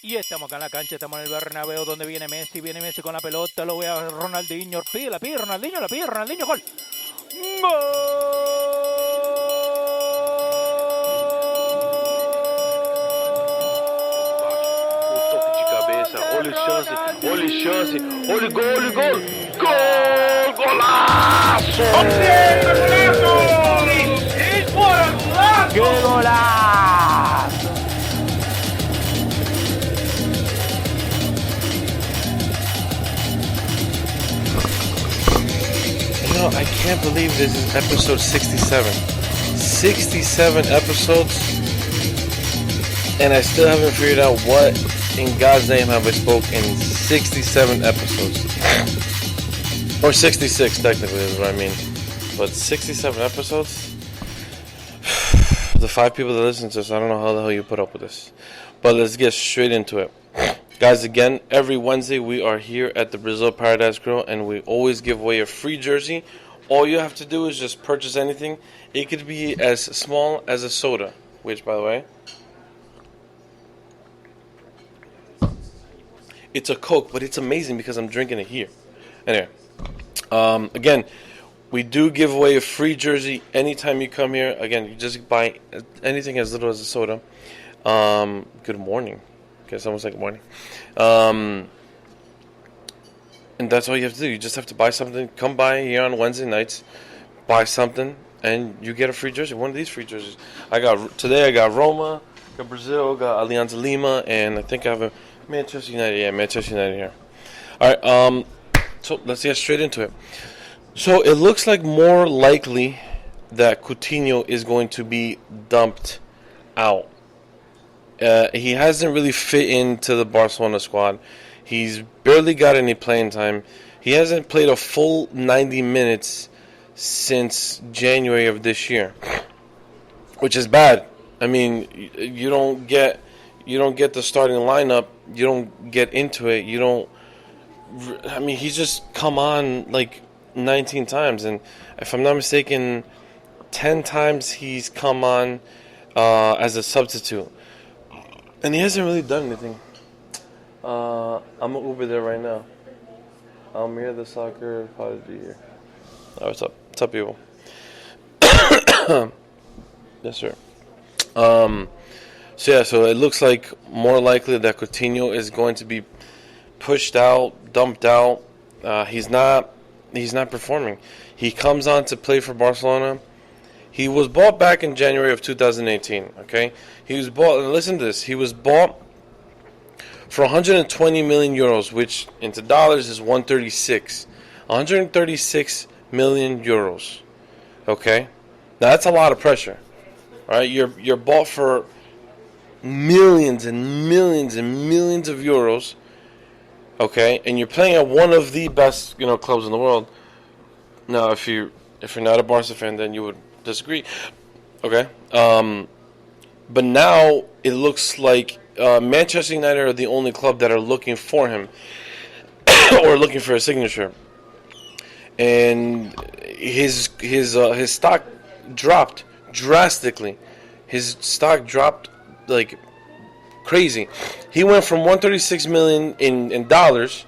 Y estamos acá en la cancha, estamos en el Bernabéu donde viene Messi con la pelota, lo ve a Ronaldinho, la pide Ronaldinho, gol. Toque de cabeça, olha chance, olha gol! Gol! Golaço! ¡Qué golazo! No, I can't believe this is episode 67. 67 episodes, and I still haven't figured out what in God's name have I spoke in 67 episodes. Or 66, technically, is what I mean. But 67 episodes? The 5 people that listen to this, I don't know how the hell you put up with this. But let's get straight into it. Guys, again, every Wednesday we are here at the Brasil Paradise Grill, and we always give away a free jersey. All you have to do is just purchase anything. It could be as small as a soda, which, by the way, it's a Coke, but it's amazing because I'm drinking it here. Anyway, again, we do give away a free jersey anytime you come here. Again, you just buy anything as little as a soda. Good morning. Guess almost like morning. And that's all you have to do. You just have to buy something. Come by here on Wednesday nights, buy something, and you get a free jersey. One of these free jerseys. Today I got Roma, got Brazil, got Alianza Lima, and I think I have a Manchester United. Yeah, Manchester United here. All right. So let's get straight into it. So it looks like more likely that Coutinho is going to be dumped out. He hasn't really fit into the Barcelona squad. He's barely got any playing time. He hasn't played a full 90 minutes since January of this year, which is bad. I mean, you don't get the starting lineup. You don't get into it. He's just come on like 19 times, and if I'm not mistaken, 10 times he's come on as a substitute. And he hasn't really done anything. I'm gonna Uber there right now. I'm here, the soccer prodigy here. Oh, what's up? What's up, people? Yes, sir. So it looks like more likely that Coutinho is going to be pushed out, dumped out. He's not performing. He comes on to play for Barcelona. He was bought back in January of 2018, okay? He was bought, listen to this, he was bought for 120 million euros, which into dollars is 136. 136 million euros, okay? Now that's a lot of pressure, all right? You're bought for millions and millions and millions of euros, okay? And you're playing at one of the best, clubs in the world. Now, if you're not a Barca fan, then you would disagree. Okay. But now it looks like Manchester United are the only club that are looking for him or looking for a signature. And his stock dropped drastically. His stock dropped like crazy. He went from 136 million in dollars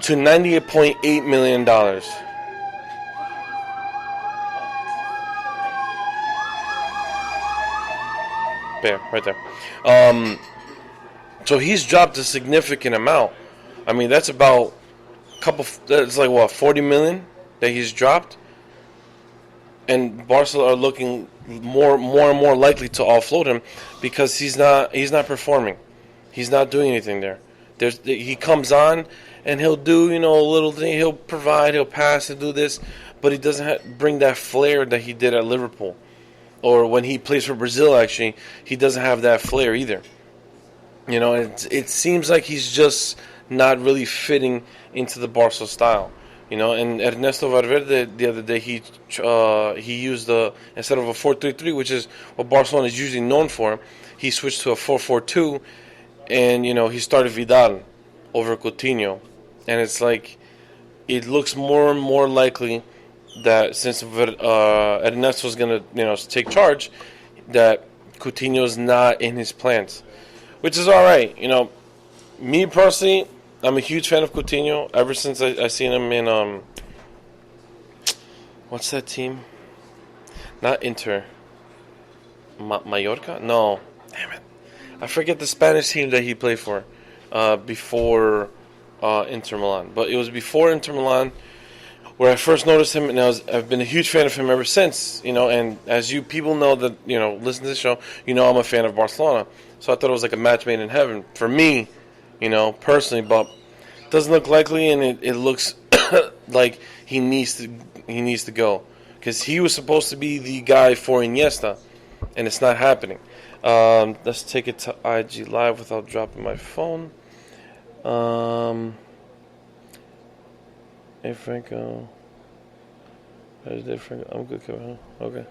to 98.8 million dollars. There, right there. So he's dropped a significant amount. I mean, that's about that's like what, 40 million that he's dropped. And Barcelona are looking more and more likely to offload him because he's not performing. He's not doing anything there. He comes on and he'll do, a little thing. He'll provide, he'll pass, he'll do this, but he doesn't bring that flair that he did at Liverpool. Or when he plays for Brazil, actually, he doesn't have that flair either. It seems like he's just not really fitting into the Barca style. And Ernesto Valverde the other day he used instead of a 4-3-3, which is what Barcelona is usually known for, he switched to a 4-4-2, and he started Vidal over Coutinho, and it's like it looks more and more likely that since Ernesto's going to take charge, that Coutinho's not in his plans, which is all right. Me personally, I'm a huge fan of Coutinho. Ever since I seen him in what's that team? Not Inter. Mallorca? No, damn it, I forget the Spanish team that he played for before Inter Milan. But it was before Inter Milan where I first noticed him, and I've been a huge fan of him ever since. And as you people know that listen to this show, I'm a fan of Barcelona. So I thought it was like a match made in heaven for me, personally. But it doesn't look likely, and it looks like he needs to go, because he was supposed to be the guy for Iniesta, and it's not happening. Let's take it to IG Live without dropping my phone. Hey Franco, I'm good. Okay.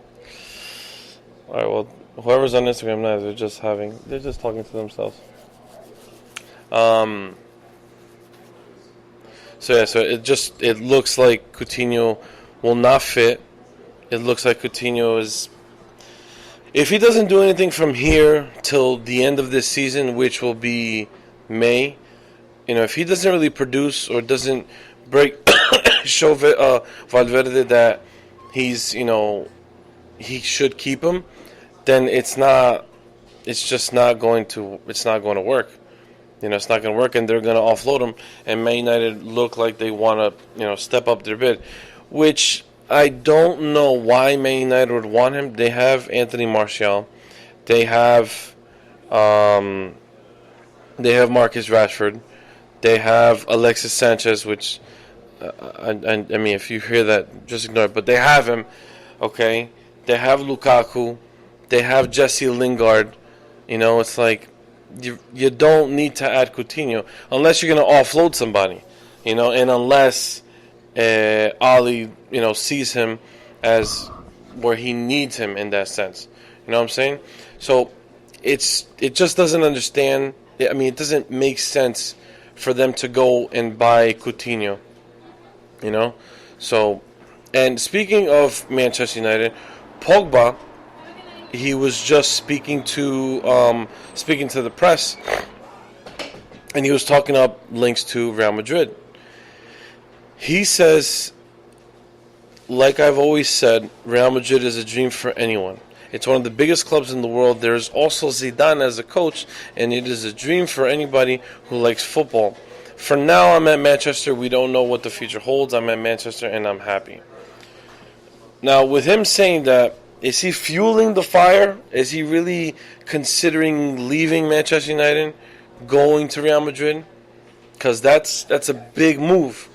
All right. Well, whoever's on Instagram now, they're just talking to themselves. So it looks like Coutinho will not fit. It looks like Coutinho is, if he doesn't do anything from here till the end of this season, which will be May, if he doesn't really produce or doesn't show Valverde that he's, he should keep him, then it's not going to work. It's not going to work, and they're going to offload him. And Man United look like they want to, step up their bid, which I don't know why Man United would want him. They have Anthony Martial, they have Marcus Rashford, they have Alexis Sanchez, which I mean, if you hear that, just ignore it. But they have him, okay. They have Lukaku, they have Jesse Lingard. It's like you don't need to add Coutinho unless you're going to offload somebody, and unless Ali, sees him as where he needs him in that sense. You know what I'm saying? So it just doesn't understand. I mean, it doesn't make sense for them to go and buy Coutinho. So, and speaking of Manchester United, Pogba, he was just speaking to the press, and he was talking up links to Real Madrid. He says, like I've always said, Real Madrid is a dream for anyone. It's one of the biggest clubs in the world. There's also Zidane as a coach, and it is a dream for anybody who likes football. For now, I'm at Manchester. We don't know what the future holds. I'm at Manchester, and I'm happy. Now, with him saying that, is he fueling the fire? Is he really considering leaving Manchester United, going to Real Madrid? Because that's a big move.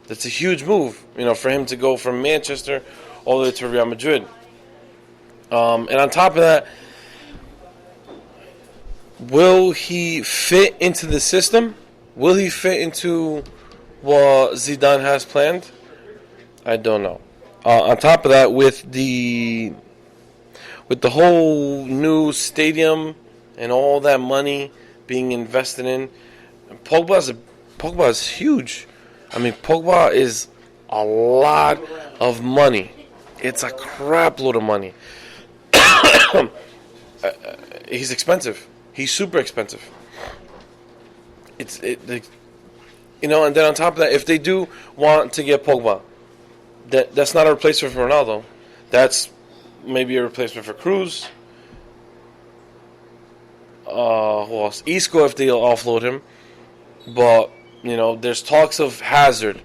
That's a huge move, for him to go from Manchester all the way to Real Madrid. And on top of that, will he fit into the system? Will he fit into what Zidane has planned? I don't know. On top of that, with the whole new stadium and all that money being invested in, Pogba is huge. I mean, Pogba is a lot of money. It's a crap load of money. He's expensive. He's super expensive. And then on top of that, if they do want to get Pogba, that's not a replacement for Ronaldo. That's maybe a replacement for Cruz. Who else? Isco, if they'll offload him. But, there's talks of Hazard.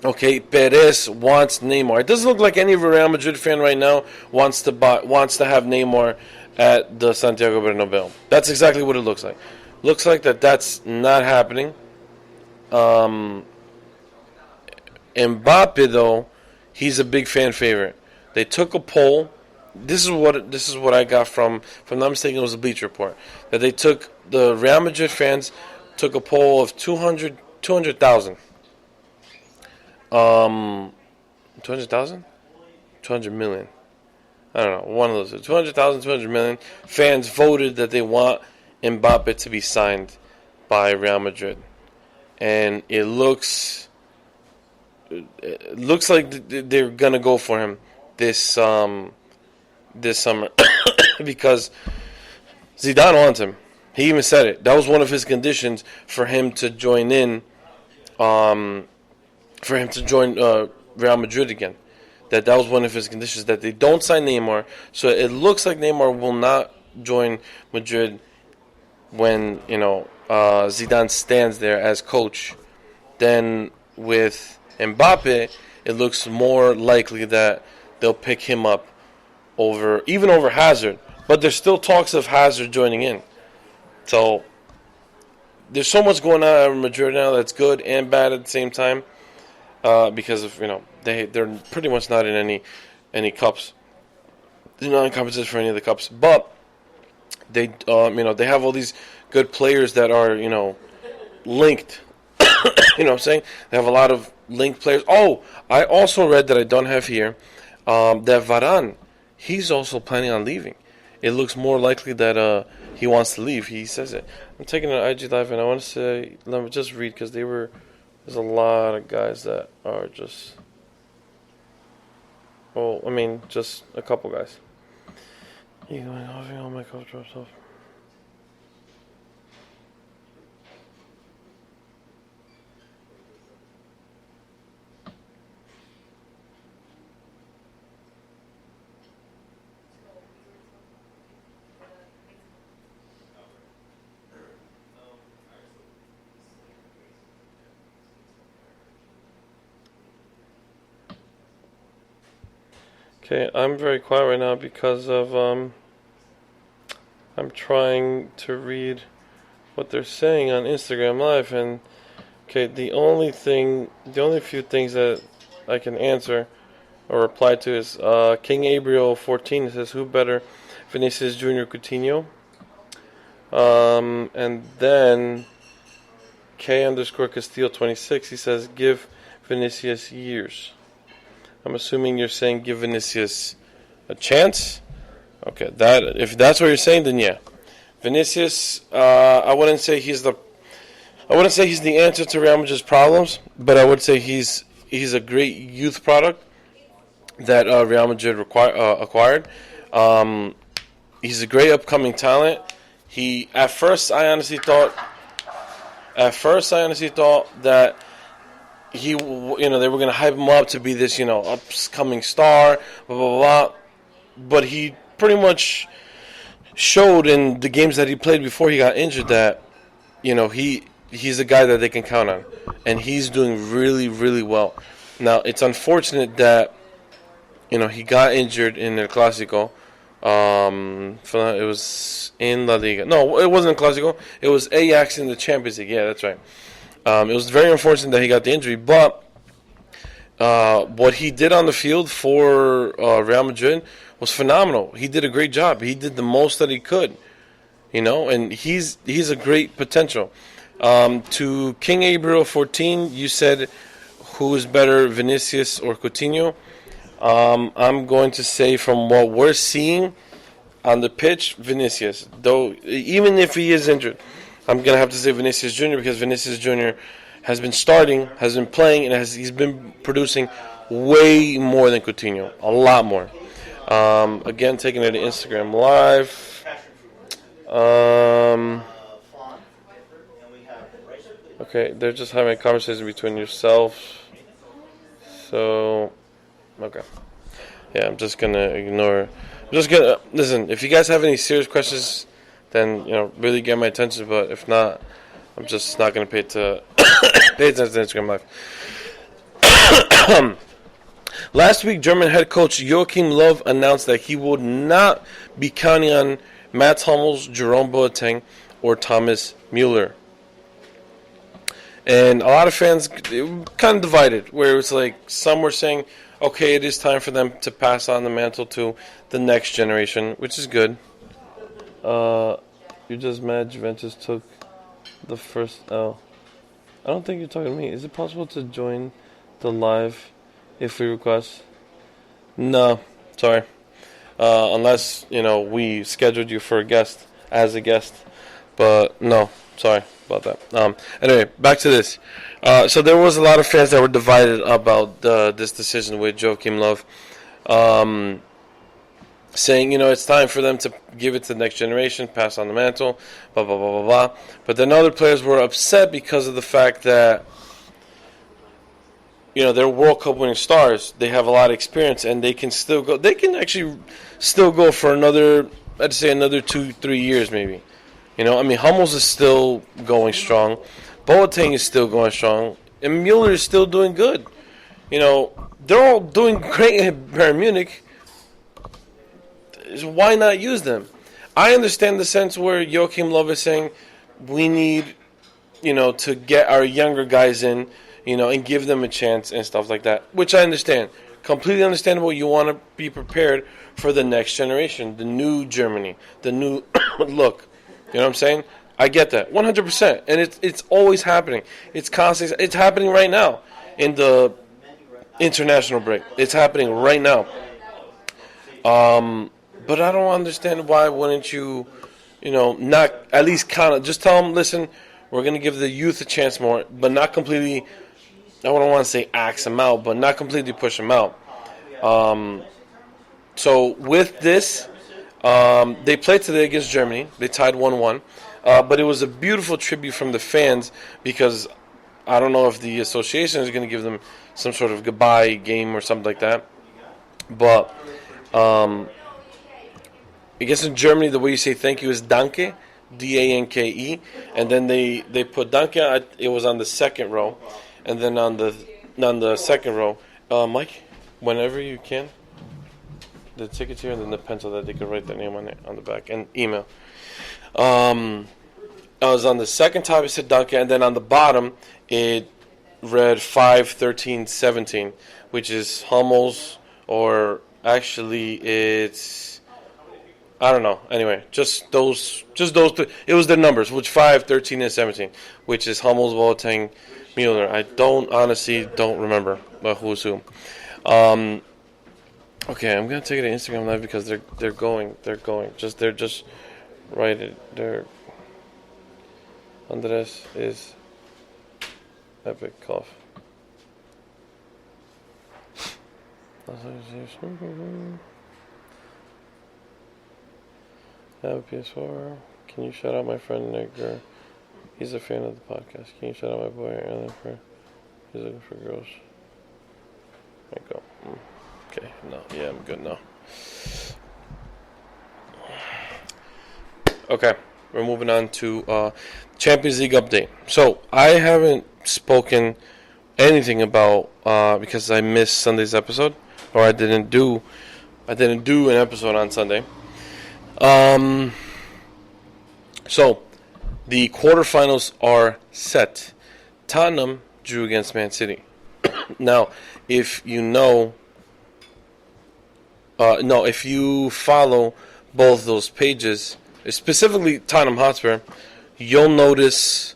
Okay, Perez wants Neymar. It doesn't look like any Real Madrid fan right now wants to have Neymar at the Santiago Bernabeu. That's exactly what it looks like. Looks like that's not happening. Mbappe, though, he's a big fan favorite. They took a poll. This is what I got from not mistaken, it was a Bleacher Report, that they took, the Real Madrid fans took a poll of 200,000. 200,000? 200 million. I don't know, one of those. 200,000, 200 million fans voted that they want Mbappe to be signed by Real Madrid. And it looks like they're going to go for him this summer because Zidane wants him. He even said it. That was one of his conditions for him to join in, Real Madrid again. That was one of his conditions, that they don't sign Neymar. So it looks like Neymar will not join Madrid when Zidane stands there as coach. Then with Mbappe, it looks more likely that they'll pick him up over Hazard. But there's still talks of Hazard joining in. So there's so much going on at Madrid now that's good and bad at the same time, because of they're pretty much not in any cups. They're not in competition for any of the cups, but they they have all these good players that are linked. You know what I'm saying? They have a lot of linked players. Oh, I also read that I don't have here that Varane, he's also planning on leaving. It looks more likely that he wants to leave. He says it. I'm taking an IG live, and I want to say, let me just read, because there's a lot of guys that are just, just a couple guys. You going off? Oh my God, drops off. Okay, I'm very quiet right now because of I'm trying to read what they're saying on Instagram Live, and the only few things that I can answer or reply to is King Gabriel 14 says, who better, Vinicius Jr. Coutinho? And then K_Castillo 26, he says, give Vinicius years. I'm assuming you're saying give Vinicius a chance. Okay, if that's what you're saying, then yeah. Vinicius, I wouldn't say he's the answer to Real Madrid's problems, but I would say he's a great youth product that Real Madrid acquired. He's a great upcoming talent. At first I honestly thought that they were going to hype him up to be this, upcoming star, blah, blah, blah. But he pretty much showed in the games that he played before he got injured that, he's a guy that they can count on. And he's doing really, really well. Now, it's unfortunate that, he got injured in El Clásico. It was in La Liga. No, it wasn't El Clásico. It was Ajax in the Champions League. Yeah, that's right. It was very unfortunate that he got the injury, but what he did on the field for Real Madrid was phenomenal. He did a great job. He did the most that he could, and he's a great potential. To King Gabriel 14, you said, who is better, Vinicius or Coutinho? I'm going to say, from what we're seeing on the pitch, Vinicius. Though, even if he is injured, I'm going to have to say Vinicius Jr. because Vinicius Jr. has been starting, has been playing, and he's been producing way more than Coutinho. A lot more. Again, taking it to Instagram Live. Okay, they're just having a conversation between yourselves. So, okay. Yeah, I'm just going to ignore. Listen, if you guys have any serious questions, then really get my attention. But if not, I'm just not going to pay attention to Instagram Live. Last week, German head coach Joachim Löw announced that he would not be counting on Mats Hummels, Jerome Boateng, or Thomas Müller. And a lot of fans kind of divided, where it's like some were saying, okay, it is time for them to pass on the mantle to the next generation, which is good. You're just mad Juventus took the first L. I don't think you're talking to me. Is it possible to join the live if we request? No, sorry. Unless, we scheduled you for as a guest. But no, sorry about that. Anyway, back to this. So there was a lot of fans that were divided about this decision with Joachim Löw. saying, it's time for them to give it to the next generation, pass on the mantle, blah, blah, blah, blah, blah. But then other players were upset because of the fact that, they're World Cup winning stars. They have a lot of experience, and they can still go. They can actually still go for another, I'd say another 2-3 years maybe. Hummels is still going strong. Boateng is still going strong. And Mueller is still doing good. They're all doing great at Bayern Munich. Why not use them? I understand the sense where Joachim Löw is saying we need, to get our younger guys in, and give them a chance and stuff like that, which I understand. Completely understandable. You want to be prepared for the next generation, the new Germany, the new look. You know what I'm saying? I get that 100%, and it's always happening. It's constant. It's happening right now in the international break. It's happening right now. But I don't understand why wouldn't you, not at least just tell them, listen, we're going to give the youth a chance more, but not completely, I don't want to say axe them out, but not completely push them out. So with this, they played today against Germany. They tied 1-1. But it was a beautiful tribute from the fans because I don't know if the association is going to give them some sort of goodbye game or something like that. But I guess in Germany, the way you say thank you is Danke, Danke, and then they put Danke. It was on the second row, and then on the second row, Mike, whenever you can, the tickets here and then the pencil that they could write their name on the back and email. I was on the second top. It said Danke, and then on the bottom it read 5-13-17, which is Hummels, or actually it's. I don't know. Anyway, just those two. It was their numbers, which 5, 13, and 17, which is Hummels, Boateng, Mueller. I honestly don't remember who's who. Okay, I'm gonna take it to Instagram Live because they're going. They're just right. They're Andres is epic cough. I have a PS4. Can you shout out my friend Nick? He's a fan of the podcast. Can you shout out my boy Alan for? He's looking for girls. There you go. Okay, no, yeah, I'm good now. Okay, we're moving on to Champions League update. So I haven't spoken anything about because I missed Sunday's episode, or I didn't do an episode on Sunday. So the quarterfinals are set. Tottenham drew against Man City. Now, if you follow both those pages, specifically Tottenham Hotspur, you'll notice.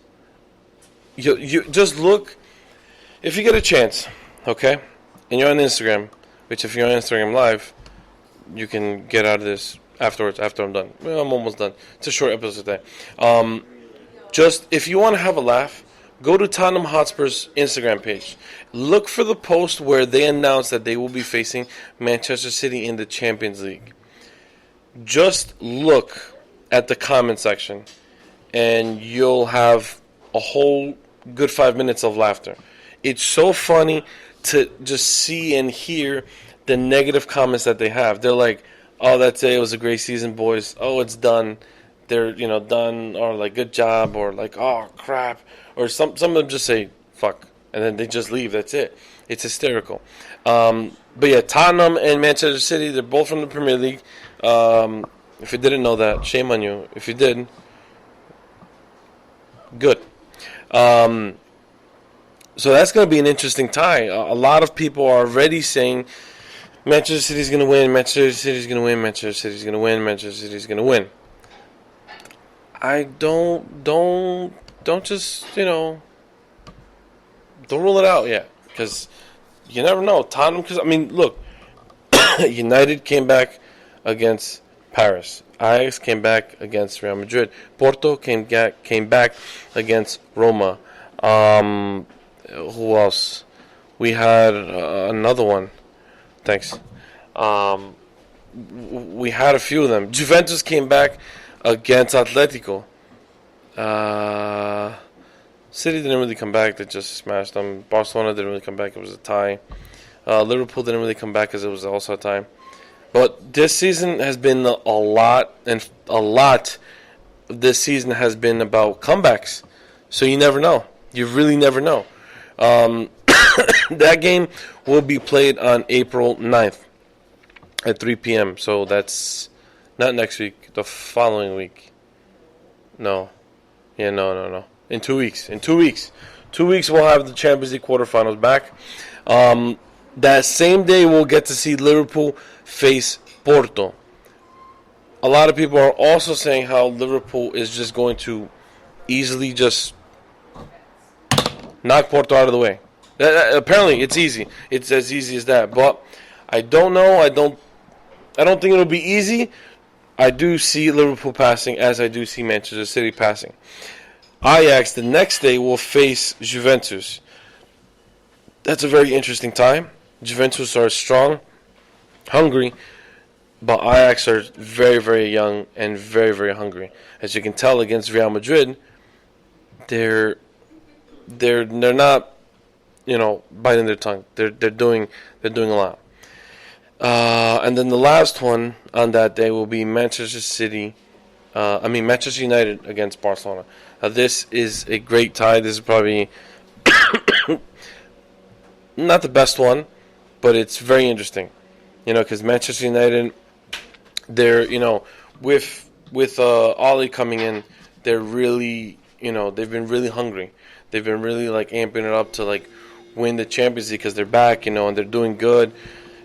You just look if you get a chance, okay, and you're on Instagram. Which, if you're on Instagram Live, you can get out of this afterwards. After I'm done, well, I'm almost done. It's a short episode today. Just if you want to have a laugh, go to Tottenham Hotspur's Instagram page. Look for the post where they announce that they will be facing Manchester City in the Champions League. Just look at the comment section, and you'll have a whole good 5 minutes of laughter. It's so funny to just see and hear the negative comments that they have. They're like, "Oh, that's it. It was a great season, boys. Oh, it's done. They're done," or like, "Good job," or like, "Oh, crap," or some of them just say "fuck," and then they just leave. That's it. It's hysterical. But yeah, Tottenham and Manchester City, they're both from the Premier League. If you didn't know that, shame on you. If you did, good. So that's going to be an interesting tie. A lot of people are already saying Manchester City's going to win, Manchester City's going to win, Manchester City's going to win, Manchester City's going to win. I don't just, don't rule it out yet, because you never know. Tottenham, because, look, United came back against Paris. Ajax came back against Real Madrid. Porto came back against Roma. Who else? We had another one. Thanks. we had a few of them. Juventus came back against Atletico. City didn't really come back. They just smashed them. Barcelona didn't really come back. It was a tie. Liverpool didn't really come back because it was also a tie. But this season has been a lot, and a lot of this season has been about comebacks. So you never know. You really never know. That game will be played on April 9th at 3 p.m. So that's not next week, the following week. No. Yeah, no. In 2 weeks. In 2 weeks. 2 weeks we'll have the Champions League Quarterfinals back. That same day we'll get to see Liverpool face Porto. A lot of people are also saying how Liverpool is just going to easily just knock Porto out of the way. Apparently it's easy. It's as easy as that. But I don't know. I don't think it'll be easy. I do see Liverpool passing as I do see Manchester City passing. Ajax the next day will face Juventus. That's a very interesting time. Juventus are strong, hungry, but Ajax are very, very young and very, very hungry. As you can tell against Real Madrid, they're not, biting their tongue. They're doing a lot. And then the last one on that day will be Manchester United against Barcelona. This is a great tie. This is probably not the best one, but it's very interesting. Because Manchester United, they're, with Ollie coming in, they're really, they've been really hungry. They've been really amping it up to win the Champions League because they're back, and they're doing good.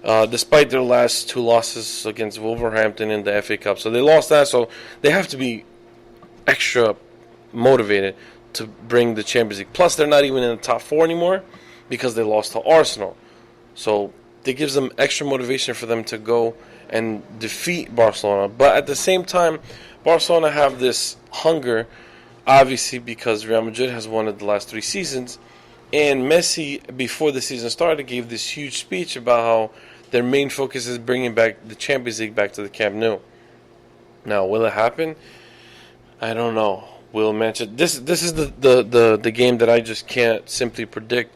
Despite their last 2 losses against Wolverhampton in the FA Cup. So they lost that, so they have to be extra motivated to bring the Champions League. Plus, they're not even in the top 4 anymore because they lost to Arsenal. So it gives them extra motivation for them to go and defeat Barcelona. But at the same time, Barcelona have this hunger, obviously, because Real Madrid has won it the last 3 seasons. And Messi, before the season started, gave this huge speech about how their main focus is bringing back the Champions League back to the Camp Nou. Now, will it happen? I don't know. Will Manchester? This is the game that I just can't simply predict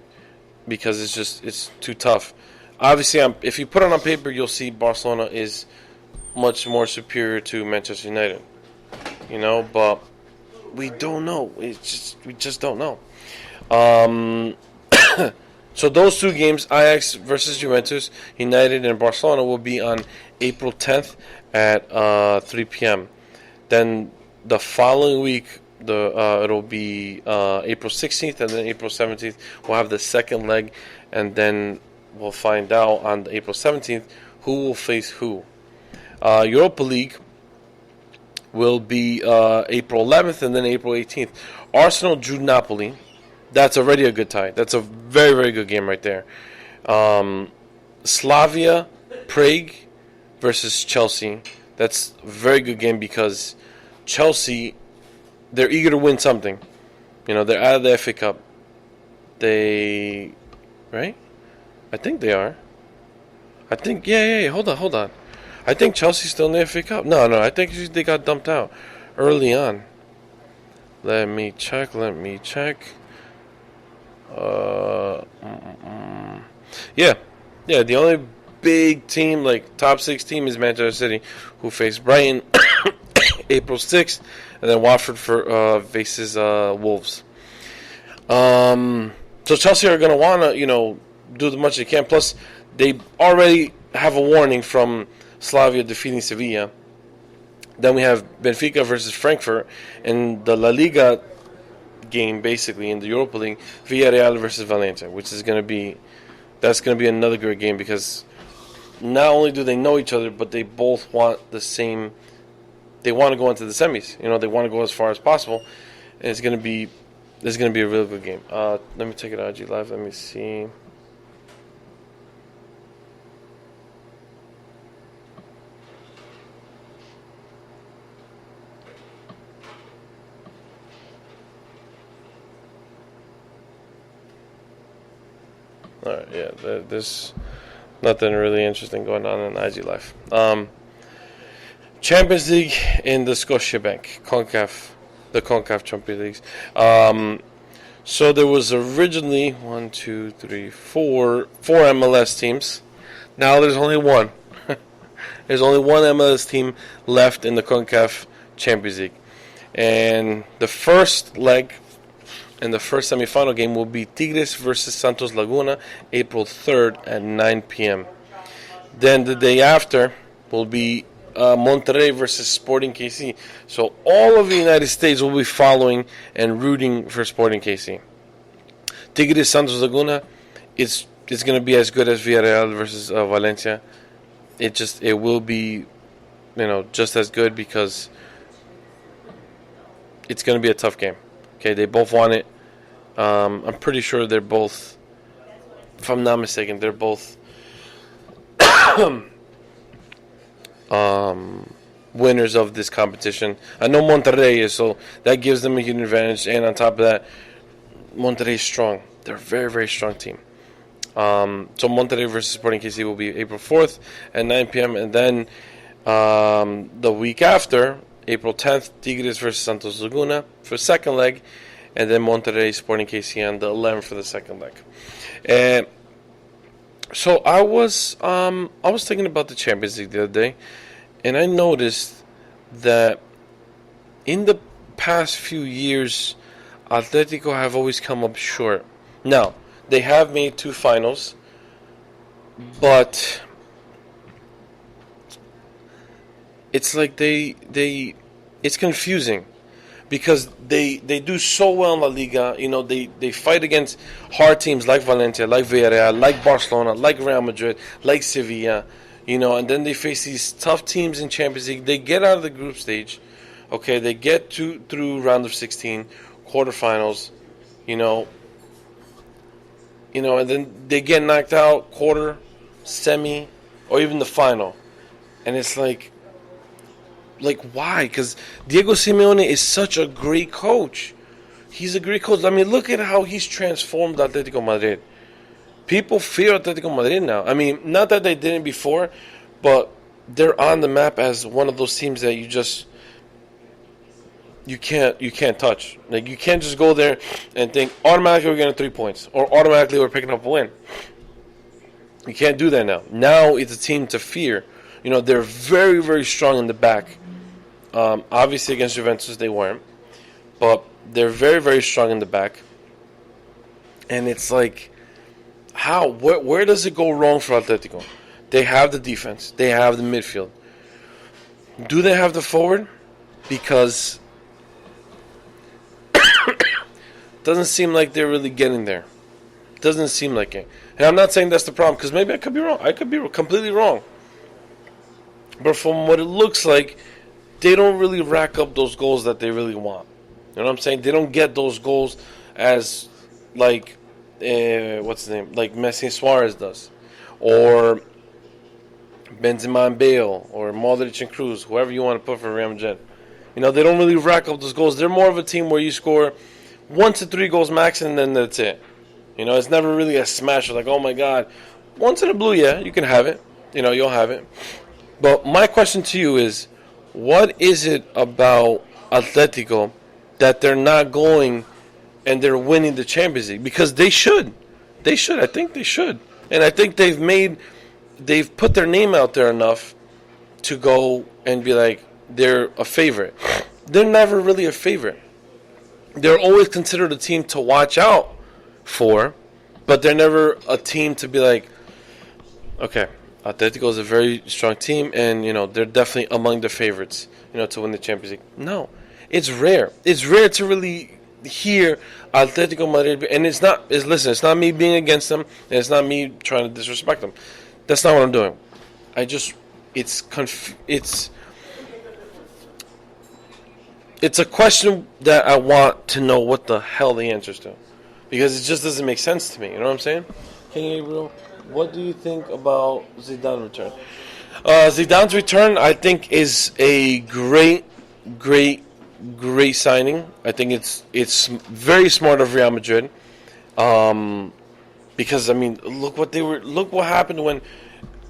because it's too tough. Obviously, if you put it on paper, you'll see Barcelona is much more superior to Manchester United. But we don't know. We just don't know. So those 2 games, Ajax versus Juventus, United and Barcelona, will be on April 10th at 3 p.m. Then the following week, it'll be April 16th, and then April 17th we'll have the second leg, and then we'll find out on April 17th who will face who. Europa League will be April 11th, and then April 18th. Arsenal drew Napoli. That's already a good tie. That's a very, very good game right there. Slavia Prague versus Chelsea. That's a very good game because Chelsea, they're eager to win something. They're out of the FA Cup. Right? I think they are. I think, yeah. Hold on. I think Chelsea's still in the FA Cup. No. I think they got dumped out early on. Let me check. Yeah. The only big team, top 6 team, is Manchester City, who face Brighton April 6th, and then Watford faces Wolves. So Chelsea are going to want to, do as much as they can. Plus, they already have a warning from Slavia defeating Sevilla. Then we have Benfica versus Frankfurt, and the La Liga game, basically, in the Europa League, Villarreal versus Valencia, which is going to be another great game because not only do they know each other, but they both want the same. They want to go into the semis. They want to go as far as possible. And it's going to be a real good game. Let me take it out IG Live. Let me see. Alright, yeah, there's nothing really interesting going on in IG Live. Champions League in the Scotiabank, the CONCACAF Champions Leagues. So there was originally four MLS teams. Now there's only one. There's only one MLS team left in the CONCACAF Champions League. And the first leg and the first semifinal game will be Tigres versus Santos Laguna, April 3rd at 9 p.m. Then the day after will be Monterrey versus Sporting KC. So all of the United States will be following and rooting for Sporting KC. Tigres Santos Laguna, it's going to be as good as Villarreal versus Valencia. It will be, just as good because it's going to be a tough game. Okay, they both want it. I'm pretty sure they're both, if I'm not mistaken, they're both winners of this competition. I know Monterrey is, so that gives them a huge advantage. And on top of that, Monterrey is strong. They're a very, very strong team. So Monterrey versus Sporting KC will be April 4th at 9 p.m. And then the week after, April 10th, Tigres versus Santos Laguna for the second leg. And then Monterrey Sporting KC on the 11th for the second leg. And so I was thinking about the Champions League the other day, and I noticed that in the past few years, Atletico have always come up short. Now, they have made 2 finals, but it's like it's confusing because they do so well in La Liga. They fight against hard teams like Valencia, like Villarreal, like Barcelona, like Real Madrid, like Sevilla, and then they face these tough teams in Champions League. They get out of the group stage, okay, they get through round of 16, quarterfinals, and then they get knocked out quarter, semi, or even the final. And it's like why? Because Diego Simeone is such a great coach. He's a great coach. I mean, look at how he's transformed Atletico Madrid. People fear Atletico Madrid now. I mean, not that they didn't before, but they're on the map as one of those teams that you can't touch. Like, you can't just go there and think automatically we're getting 3 points or automatically we're picking up a win. You can't do that now. Now it's a team to fear. They're very, very strong in the back. Obviously against Juventus they weren't, but they're very, very strong in the back. And it's like, where does it go wrong for Atletico? They have the defense. They have the midfield. Do they have the forward? Because doesn't seem like they're really getting there. Doesn't seem like it. And I'm not saying that's the problem, because maybe I could be wrong. I could be completely wrong. But from what it looks like, they don't really rack up those goals that they really want. You know what I'm saying? They don't get those goals as, like, what's his name? Like Messi and Suarez does. Or Benzema and Bale. Or Modric and Cruz. Whoever you want to put for Real Madrid. They don't really rack up those goals. They're more of a team where you score 1 to 3 goals max and then that's it. It's never really a smash. Like, oh my God. Once in a blue, yeah, you can have it. You'll have it. But my question to you is, what is it about Atletico that they're not going and they're winning the Champions League? Because they should. They should. I think they should. And I think they've put their name out there enough to go and be like, they're a favorite. They're never really a favorite. They're always considered a team to watch out for, but they're never a team to be like, okay, Atletico is a very strong team, and they're definitely among the favorites, to win the Champions League. No, it's rare. It's rare to really hear Atletico Madrid, and it's not me being against them, and it's not me trying to disrespect them. That's not what I'm doing. It's a question that I want to know what the hell the answer's to, because it just doesn't make sense to me. You know what I'm saying? King Gabriel, what do you think about Zidane's return? Zidane's return, I think, is a great signing. I think it's very smart of Real Madrid, because look what happened when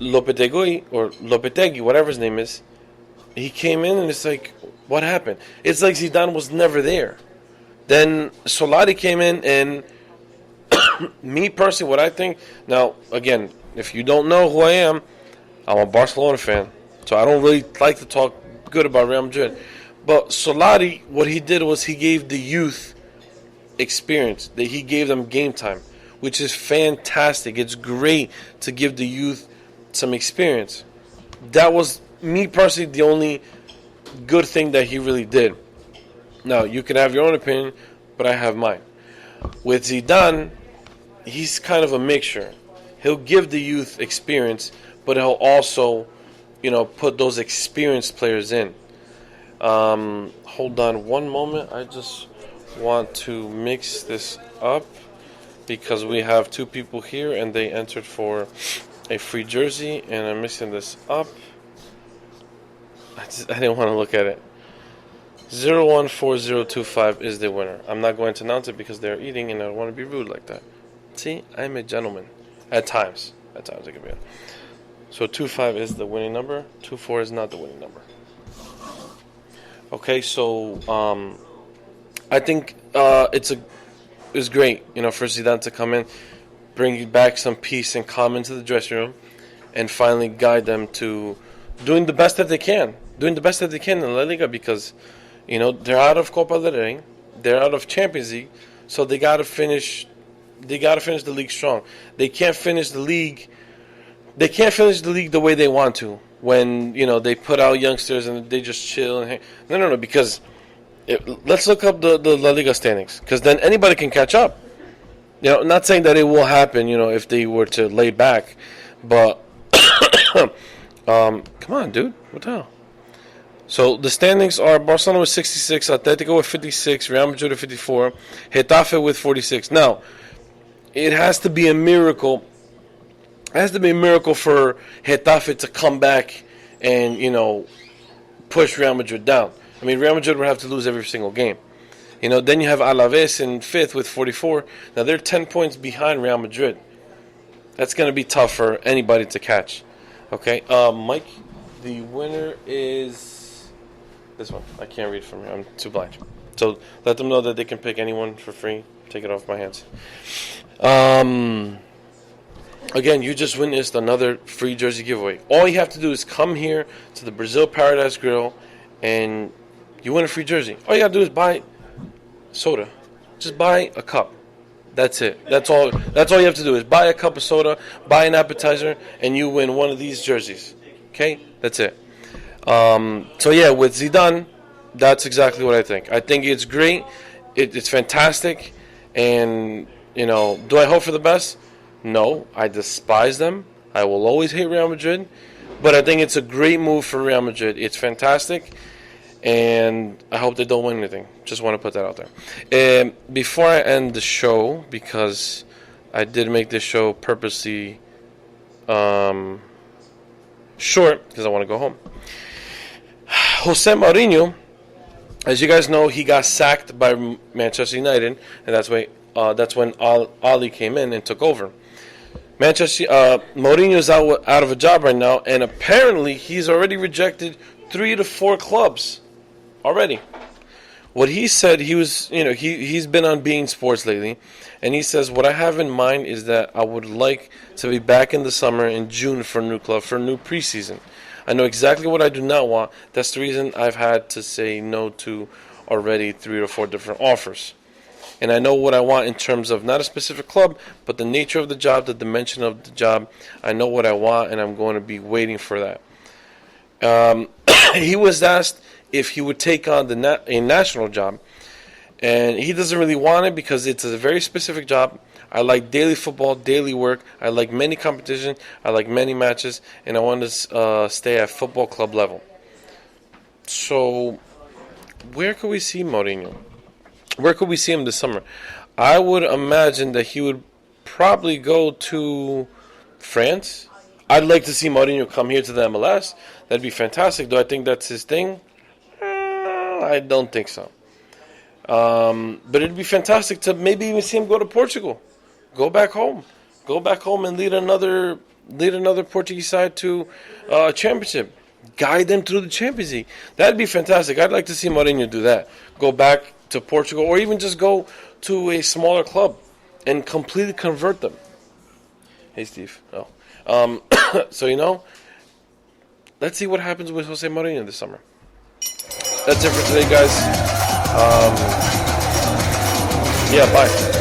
Lopetegui, whatever his name is, he came in and it's like, what happened? It's like Zidane was never there. Then Solari came in, and me personally, what I think, now, again, if you don't know who I am, I'm a Barcelona fan. So I don't really like to talk good about Real Madrid. But Solari, what he did was he gave the youth experience. That he gave them game time, which is fantastic. It's great to give the youth some experience. That was, me personally, the only good thing that he really did. Now, you can have your own opinion, but I have mine. With Zidane, he's kind of a mixture. He'll give the youth experience, but he'll also, put those experienced players in. Hold on one moment. I just want to mix this up because we have two people here and they entered for a free jersey, and I'm mixing this up. I didn't want to look at it. 014025 is the winner. I'm not going to announce it because they're eating and I don't want to be rude like that. See, I'm a gentleman. At times I can be. So 25 is the winning number. 24 is not the winning number. Okay, so I think it's great, for Zidane to come in, bring back some peace and calm into the dressing room, and finally guide them to doing the best that they can in La Liga, because they're out of Copa del Rey, they're out of Champions League, so they got to finish the league strong. They can't finish the league the way they want to, when they put out youngsters and they just chill and hang. No, because let's look up the La Liga standings, because then anybody can catch up. Not saying that it will happen, if they were to lay back, but come on, dude, what the hell? So the standings are Barcelona with 66, Atletico with 56, Real Madrid with 54, Getafe with 46. Now, it has to be a miracle. It has to be a miracle for Getafe to come back and, push Real Madrid down. I mean, Real Madrid would have to lose every single game. Then you have Alaves in 5th with 44. Now, they're 10 points behind Real Madrid. That's going to be tough for anybody to catch. Okay, Mike, the winner is this one. I can't read from here. I'm too blind. So let them know that they can pick anyone for free. Take it off my hands. Again, you just witnessed another free jersey giveaway. All you have to do is come here to the Brasil Paradise Grill, and you win a free jersey. All you got to do is buy soda. Just buy a cup. That's it. That's all you have to do is buy a cup of soda, buy an appetizer, and you win one of these jerseys. Okay? That's it. So yeah, with Zidane, that's exactly what I think. I think it's great. It's fantastic. And, do I hope for the best? No, I despise them. I will always hate Real Madrid. But I think it's a great move for Real Madrid. It's fantastic. And I hope they don't win anything. Just want to put that out there. Before I end the show, because I did make this show purposely short, because I want to go home. Jose Mourinho, as you guys know, he got sacked by Manchester United, and that's when Ali came in and took over. Mourinho's out of a job right now, and apparently he's already rejected 3 to 4 clubs already. What he said, he's been on Bein Sports lately, and he says, what I have in mind is that I would like to be back in the summer in June for a new club, for a new preseason. I know exactly what I do not want. That's the reason I've had to say no to already 3 to 4 different offers. And I know what I want in terms of not a specific club, but the nature of the job, the dimension of the job. I know what I want, and I'm going to be waiting for that. He was asked if he would take on a national job, and he doesn't really want it because it's a very specific job. I like daily football, daily work. I like many competitions. I like many matches, and I want to stay at football club level. So, where could we see Mourinho? Where could we see him this summer? I would imagine that he would probably go to France. I'd like to see Mourinho come here to the MLS. That'd be fantastic. Do I think that's his thing? I don't think so. But it'd be fantastic to maybe even see him go to Portugal. Go back home and lead another Portuguese side to a championship. guide them through the Champions League. That'd be fantastic. I'd like to see Mourinho do that. Go back to Portugal, or even just go to a smaller club and completely convert them. Hey, Steve. Oh. So, let's see what happens with Jose Mourinho this summer. That's it for today, guys. Yeah, bye.